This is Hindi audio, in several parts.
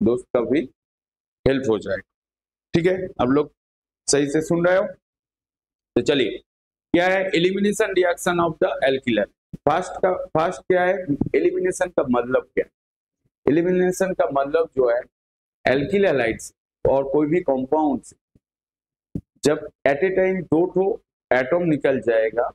दोस्त का भी हेल्प हो जाएगा। ठीक है, अब लोग सही से सुन रहे हो? तो चलिए, क्या है elimination reaction of the alkyl halide. Fast क्या है, एलिमिनेशन का मतलब क्या है? एलिमिनेशन का मतलब जो है एल्किल हैलाइड और कोई भी कंपाउंड से जब एट ए टाइम दो ठो एटम निकल जाएगा,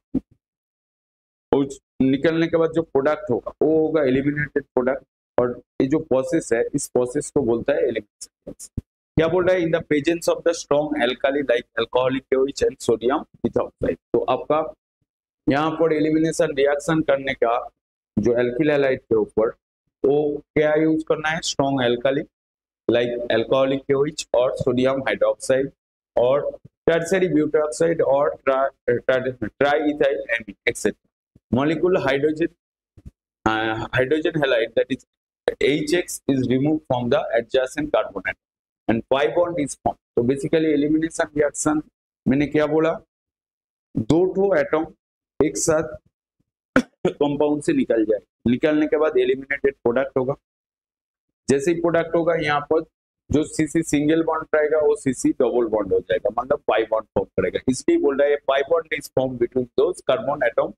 उस निकलने के बाद जो प्रोडक्ट होगा वो होगा एलिमिनेटेड प्रोडक्ट। और ये जो प्रोसेस है, इस प्रोसेस को बोलता है एलिमिनेशन। क्या बोल रहा है, in the presence of the strong alkali like alcoholic OH and sodium ethoxide. तो आपका यहाँ पर एलिमिनेशन रिएक्शन करने का जो एल्किल हैलाइड के ऊपर वो क्या यूज करना है, strong alkali like alcoholic OH और सोडियम हाइड्रोक्साइड और टर्सरी ब्यूटाक्साइड और triethyl amine etcetera. Molecule hydrogen halide, that is HX, is removed from the adjacent carbon atom and pi bond is formed. तो बेसिकली एलिमिनेशन रिएक्शन मैंने क्या बोला, दो ठो एटम एक साथ कंपाउंड से निकल जाए, निकलने के बाद एलिमिनेटेड प्रोडक्ट होगा। जैसे ही प्रोडक्ट होगा यहाँ पर जो CC सिंगल बॉन्ड रहेगा वो CC डबल बॉन्ड हो जाएगा, मतलब पाई बॉन्ड फॉर्म करेगा। इसलिए बोल रहा है pi bond is form between those carbon atom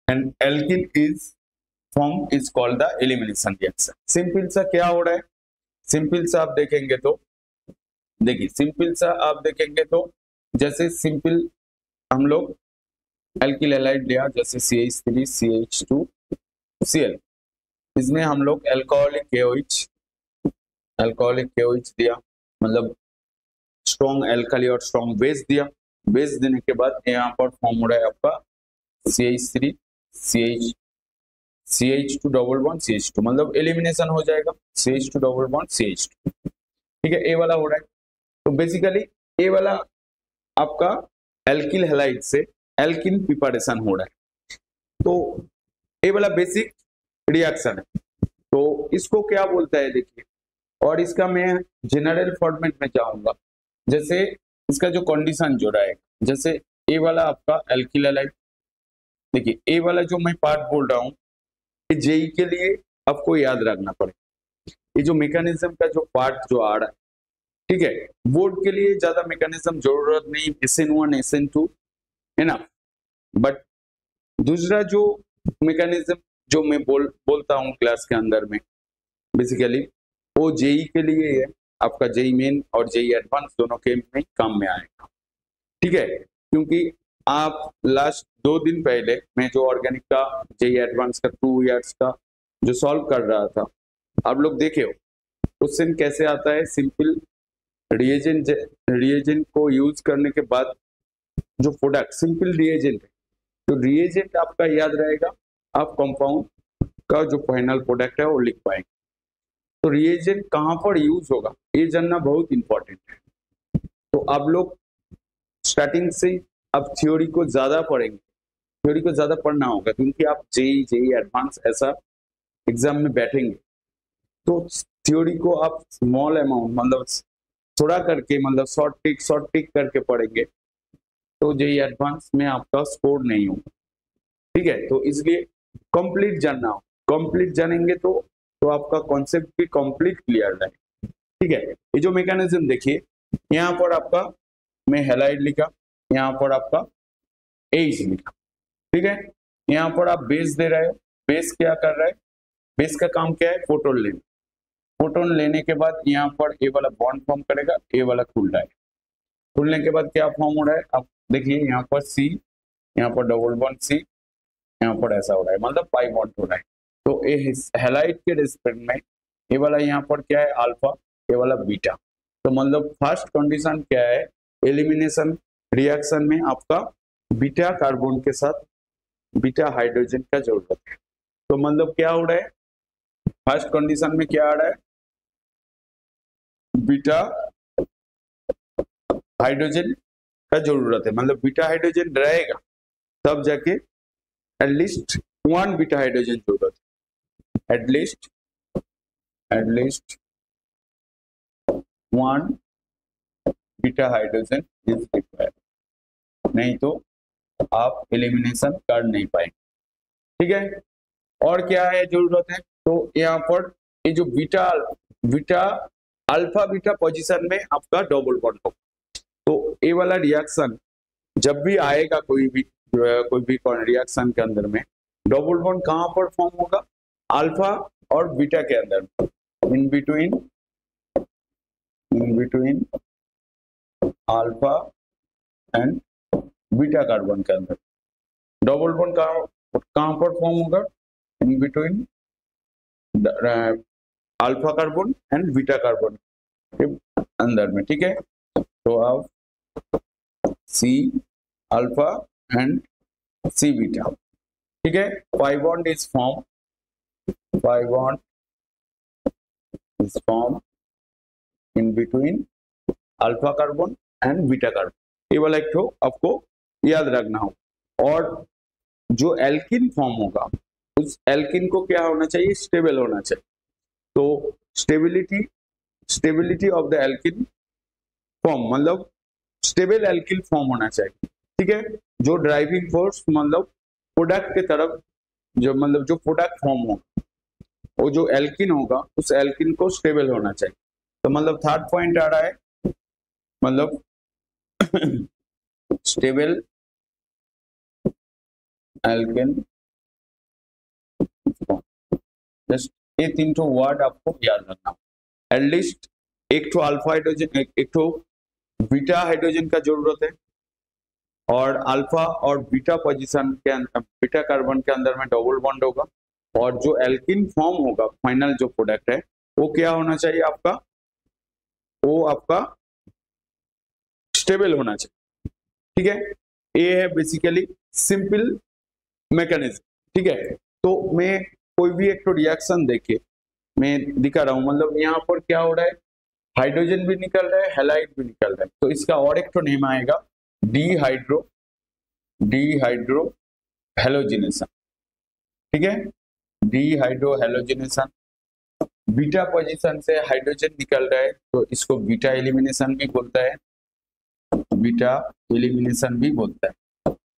and alkyl is form is called the elimination reaction। Simple सा क्या हो रहा है, सिंपल सा आप देखेंगे तो देखिए, सिंपल सा आप देखेंगे तो जैसे सिंपल हम लोग एल्किल हैलाइड लिया, जैसे CH3 CH2 Cl, इसमें हम लोग अल्कोहलिक OH दिया, मतलब स्ट्रॉन्ग एल्काली और स्ट्रॉन्ग बेस दिया। बेस देने के बाद यहाँ पर फॉर्म हो रहा है आपका CH3 CH2 double bond CH2, मतलब एलिमिनेशन हो जाएगा CH2 डबल बॉन्ड CH2। ठीक है, ए वाला हो रहा है। तो बेसिकली ए वाला आपका एल्किल हैलाइड से एल्किन प्रिपरेशन हो रहा है, तो ए वाला बेसिक रिएक्शन है। तो इसको क्या बोलता है देखिए, और इसका मैं जनरल फॉर्मेट में जाऊंगा। जैसे इसका जो कंडीशन जो रहेगा, जैसे ए वाला आपका एल्किल हैलाइड, देखिए ए वाला जो मैं पार्ट बोल रहा हूँ ये जेई के लिए आपको याद रखना पड़ेगा। ये जो मैकेनिज्म का जो पार्ट जो आ रहा है, ठीक है, बोर्ड के लिए ज्यादा मैकेनिज्म जरूरत नहीं, SN1 SN2 है ना। बट दूसरा जो मैकेनिज्म जो मैं बोलता हूँ क्लास के अंदर में, बेसिकली वो जेई के लिए है, आपका जेई मेन और जेई एडवांस दोनों के में काम में आएगा। ठीक है, क्योंकि आप लास्ट 2 दिन पहले मैं जो ऑर्गेनिक का जेई एडवांस का 2 इयर्स का जो सॉल्व कर रहा था, आप लोग देखे हो क्वेश्चन कैसे आता है। सिंपल रिएजेंट को यूज करने के बाद जो प्रोडक्ट सिंपल रिएजेंट है, तो रिएजेंट आपका याद रहेगा, आप कंपाउंड का जो फाइनल प्रोडक्ट है वो लिख पाएंगे। तो रिएजेंट कहाँ पर यूज होगा ये जानना बहुत इंपॉर्टेंट है। तो आप लोग स्टार्टिंग से अब थ्योरी को ज्यादा पढ़ेंगे, थ्योरी को ज्यादा पढ़ना होगा, क्योंकि आप जेई एडवांस ऐसा एग्जाम में बैठेंगे तो थ्योरी को आप स्मॉल अमाउंट, मतलब थोड़ा करके, मतलब शॉर्ट टिक करके पढ़ेंगे तो जेई एडवांस में आपका स्कोर नहीं होगा। ठीक है, तो इसलिए कंप्लीट जानना हो, कंप्लीट जानेंगे तो आपका कॉन्सेप्ट भी कंप्लीट क्लियर रहेगा। ठीक है, ये जो मैकेनिज्म देखिए, यहाँ पर आपका मैं हैलाइड लिखा, यहाँ पर आपका एज लिखा। ठीक है, यहाँ पर आप बेस दे रहे हो, बेस क्या कर रहा है, बेस का काम क्या है, फोटोन लेना। फोटोन लेने के बाद यहाँ पर ए वाला बॉन्ड फॉर्म करेगा, ए वाला खुल रहा है, खुलने के बाद क्या फॉर्म हो रहा है, आप देखिए यहाँ पर C, यहाँ पर डबल बॉन्ड C, यहाँ पर ऐसा हो रहा है, मतलब पाई बॉन्ड हो रहा है। तो ए हैलाइड के रिस्पेक्ट में ये वाला यहाँ पर क्या है अल्फा, ये वाला बीटा। तो मतलब फर्स्ट कंडीशन क्या है, एलिमिनेशन रिएक्शन में आपका बीटा कार्बन के साथ बीटा हाइड्रोजन का जरूरत है। तो मतलब क्या हो रहा है, फर्स्ट कंडीशन में क्या आ रहा है, बीटा हाइड्रोजन का जरूरत है, मतलब बीटा हाइड्रोजन रहेगा तब जाके एटलीस्ट 1 बीटा हाइड्रोजन जरूरत है, at least 1 beta hydrogen is required, नहीं तो आप एलिमिनेशन कर नहीं पाएंगे। ठीक है, और क्या है जरूरत है, तो यहाँ पर ये जो beta beta alpha beta position में आपका डबल बॉन्ड होगा। तो ये वाला रिएक्शन जब भी आएगा कोई भी रिएक्शन के अंदर में डबल बॉन्ड कहां पर फॉर्म होगा, अल्फा और बीटा के अंदर, in between alpha and beta carbon के अंदर डबल बॉन्ड कहां पर फॉर्म होगा, in between alpha carbon and beta carbon के अंदर में, ठीक है। तो आप C alpha and C beta, ठीक है। Pi bond is form in between alpha carbon and beta carbon. ये वाला एक तो आपको याद रखना हो। और जो एल्किन फॉर्म होगा उस एल्किन को क्या होना चाहिए, स्टेबल होना चाहिए। तो stability of the alkene form मतलब स्टेबल एल्किन फॉर्म होना चाहिए, ठीक है। जो ड्राइविंग फोर्स मतलब प्रोडक्ट के तरफ जो प्रोडक्ट फॉर्म होगा वो जो एल्किन होगा उस एल्किन को स्टेबल होना चाहिए। तो मतलब थर्ड पॉइंट आ रहा है, मतलब स्टेबल एल्किन, जस्ट ये तीन तो वर्ड आपको याद रखना। एटलीस्ट एक तो अल्फा हाइड्रोजन एक तो बीटा हाइड्रोजन का जरूरत है, और अल्फा और बीटा पोजीशन के अंदर बीटा कार्बन के अंदर में डबल बॉन्ड होगा, और जो एल्किन फॉर्म होगा फाइनल जो प्रोडक्ट है वो क्या होना चाहिए आपका, वो आपका स्टेबल होना चाहिए, ठीक है। ये है बेसिकली सिंपल मैकेनिज्म, ठीक है। तो मैं कोई भी एक तो रिएक्शन देखे मैं दिखा रहा हूं, मतलब यहाँ पर क्या हो रहा है, हाइड्रोजन भी निकल रहा है, हैलाइड भी निकल रहा है। तो इसका और एक तो नेम आएगा डीहाइड्रो हैलोजिनेशन, ठीक है। डीहाइड्रो हैलोजिनेशन, बीटा पोजीशन से हाइड्रोजन निकल रहा है तो इसको बीटा एलिमिनेशन भी बोलता है, बीटा एलिमिनेशन भी बोलता है,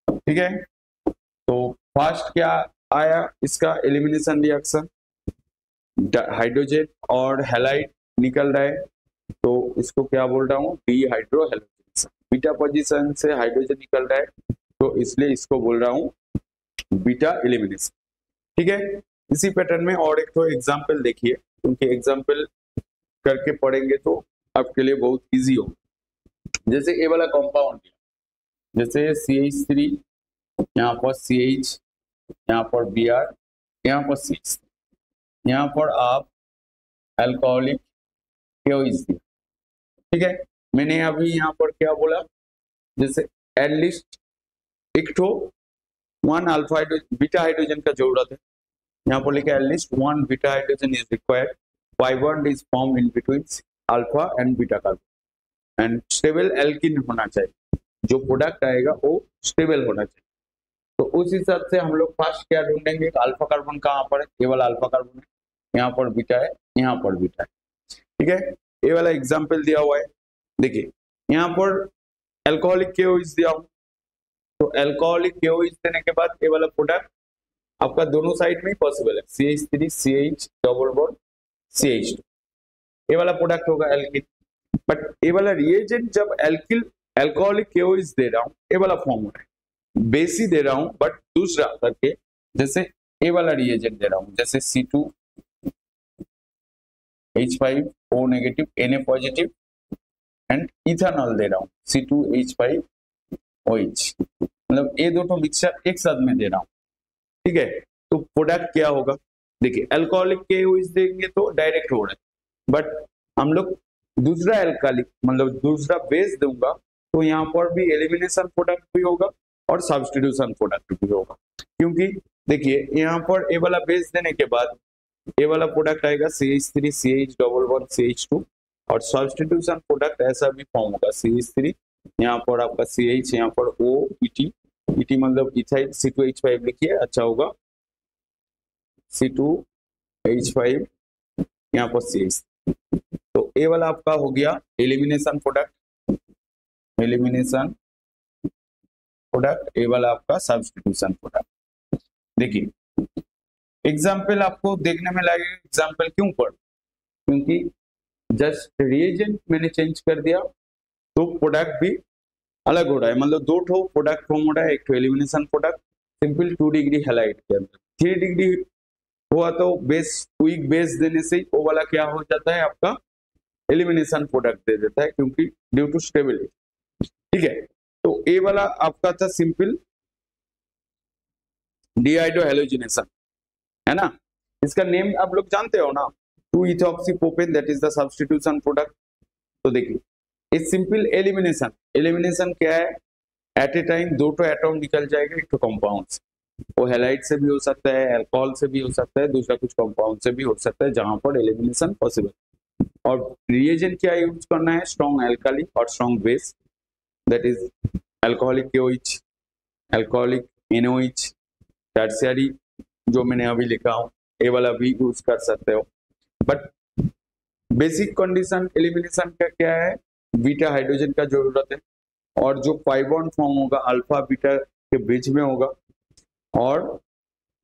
ठीक है। तो फर्स्ट क्या आया इसका एलिमिनेशन रिएक्शन, हाइड्रोजन और हैलाइड निकल रहा है तो इसको क्या बोल रहा हूँ, डीहाइड्रो हैलोजिनेशन। बीटा पोजीशन से हाइड्रोजन निकल रहा है तो इसलिए इसको बोल रहा हूँ बीटा एलिमिनेशन, ठीक है। इसी पैटर्न में और एक तो एग्जाम्पल देखिए, क्योंकि एग्जाम्पल करके पढ़ेंगे तो आपके लिए बहुत इजी हो। जैसे ये वाला कंपाउंड, जैसे CH3, यहाँ पर CH, यहाँ पर Br, यहाँ पर CH, यहाँ पर आप अल्कोहलिक KOH दिया, ठीक है। मैंने अभी यहाँ पर क्या बोला, जैसे एटलीस्ट एक तो 1 अल्फा बीटा हाइड्रोजन का जरूरत है, यहाँ पर लिखा at least 1 beta hydrogen is required, pi bond is form in between alpha and beta carbon, and stable alkene होना चाहिए, जो प्रोडक्ट आएगा वो स्टेबल होना चाहिए। तो उस हिसाब से हम लोग फर्स्ट क्या ढूंढेंगे, अल्फा कार्बन कहाँ पर है, केवल अल्फा कार्बन है, यहाँ पर बीटा है, यहाँ पर बीटा है, ठीक है। ये वाला एग्जाम्पल दिया हुआ है, देखिए यहाँ पर अल्कोहलिक KOH दिया हूँ, तो अल्कोहलिक KOH देने के बाद ये वाला प्रोडक्ट आपका दोनों साइड में पॉसिबल है, CH3 CH double bond CH2, ये वाला प्रोडक्ट होगा एल्किन। बट ये वाला रिएजेंट जब अल्कोहलिक KOH दे रहा हूँ, ये वाला फॉर्म हो रहा है, बेसी दे रहा हूँ बट दूसरा करके, जैसे ये वाला रिएजेंट दे रहा हूँ, जैसे C2H5O negative Na positive and ethanol दे रहा हूँ C2H5OH, मतलब ये दोनों मिक्सचर एक साथ में दे रहा हूँ, ठीक है। तो प्रोडक्ट क्या होगा, देखिए अल्कोहलिक KOH देंगे तो डायरेक्ट हो रहा है, बट हम लोग दूसरा अल्कालिक मतलब दूसरा बेस दूंगा तो यहाँ पर भी एलिमिनेशन प्रोडक्ट भी होगा और सब्स्टिट्यूशन प्रोडक्ट भी होगा, क्योंकि देखिए यहाँ पर ए वाला बेस देने के बाद ये वाला प्रोडक्ट आएगा CH3 CH double bond CH2, और सब्स्टिट्यूशन प्रोडक्ट ऐसा भी फॉर्म होगा CH3, यहाँ पर आपका CH, यहाँ पर O ET मतलब इथाइल C2H5 लिखिए अच्छा होगा, C2H5 यहाँ पर CH। तो ये वाला आपका हो गया एलिमिनेशन प्रोडक्ट, ये वाला आपका सब्स्टिट्यूशन प्रोडक्ट। देखिए एग्जाम्पल आपको देखने में लगेगा एग्जाम्पल क्यों पढ़, क्योंकि जस्ट रिएजेंट मैंने चेंज कर दिया तो प्रोडक्ट भी अलग हो रहा है। मतलब दो ठो प्रोडक्ट फॉर्म हो रहा है, एक तो elimination product simple 2 degree halide के अंदर, 3 डिग्री हुआ तो बेस क्विक बेस देने से वो वाला क्या हो जाता है आपका एलिमिनेशन प्रोडक्ट दे देता है, क्योंकि ड्यू टू स्टेबिलिटी। ठीक है, तो ए वाला आपका था सिंपल डीहाइड्रो हैलोजिनेशन, है ना। इसका नेम आप लोग जानते हो ना, 2-इथॉक्सीप्रोपेन, that is the substitution product. तो देखिए इस सिंपल एलिमिनेशन, एलिमिनेशन क्या है, एट ए टाइम दो तो एटॉम निकल जाएगा एक तो कंपाउंड से, वो हैलाइड से भी हो सकता है, अल्कोहल से भी हो सकता है, दूसरा कुछ कंपाउंड से भी हो सकता है, जहां पर एलिमिनेशन पॉसिबल। और रिएजेंट क्या यूज करना है, स्ट्रॉन्ग अल्काली और strong base, that is alcoholic KOH, alcoholic NOH, tertiary जो मैंने अभी लिखा हूं ये वाला भी यूज कर सकते हो। बट बेसिक कंडीशन एलिमिनेशन का क्या है, बीटा हाइड्रोजन का जरूरत है, और जो पाई बॉन्ड फॉर्म होगा अल्फा बीटा के बीच में होगा, और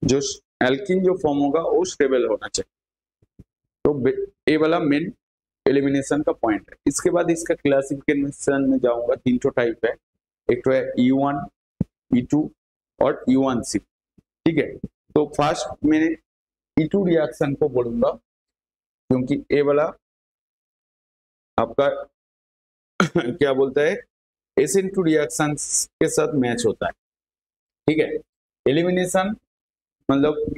जो एल्किन जो फॉर्म होगा वो स्टेबल होना चाहिए। तो ये वाला मेन एलिमिनेशन का पॉइंट है। इसके बाद इसका क्लासिफिकेशन में जाऊंगा, 3 तो टाइप है, एक तो है E1, E2 और E1C। ठीक है, तो फर्स्ट मैंने E2 रिएक्शन को बोलूंगा, क्योंकि ये वाला आपका क्या बोलता है SN2 रिएक्शन के साथ मैच होता है। ठीक है, एलिमिनेशन मतलब